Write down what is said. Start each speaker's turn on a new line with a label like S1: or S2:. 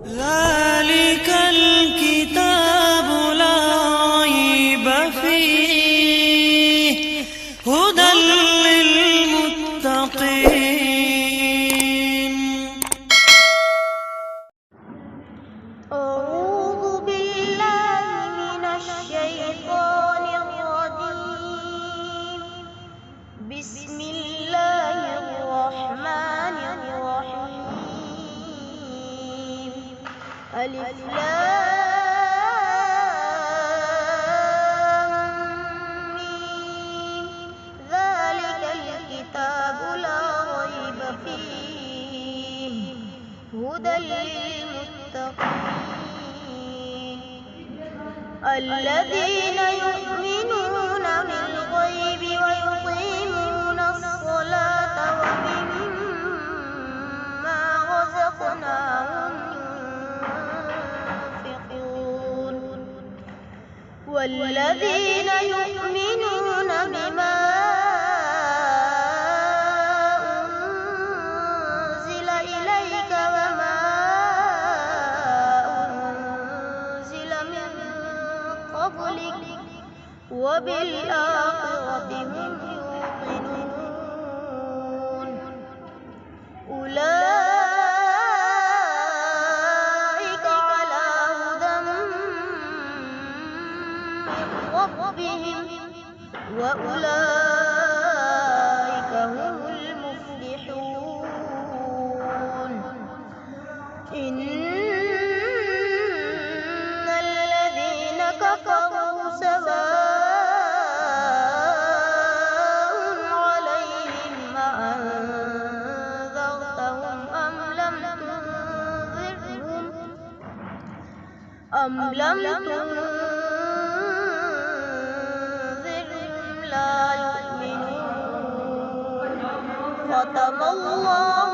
S1: ذلك الكتاب لا ريب فيه هدى للمتقين.
S2: أعوذ بالله من الشيطان الرجيم. بسم الله الرحمن الرحيم. ألف لام ميم. ذلك الكتاب لا ريب فيه هدى للمتقين الذين يؤمنون بالغيب ويقيمون الصلاة ومما رزقناهم ينفقون والذين يؤمنون بما أنزل إليك وما أنزل من قبلك وبالآخرة هم يوقنون أولئك على هدى من ربهم وأولئك هم المفلحون. إن الذين كفروا سواء عليهم أأنذرتهم أم لم تنذرهم لا يؤمنون. ختم الله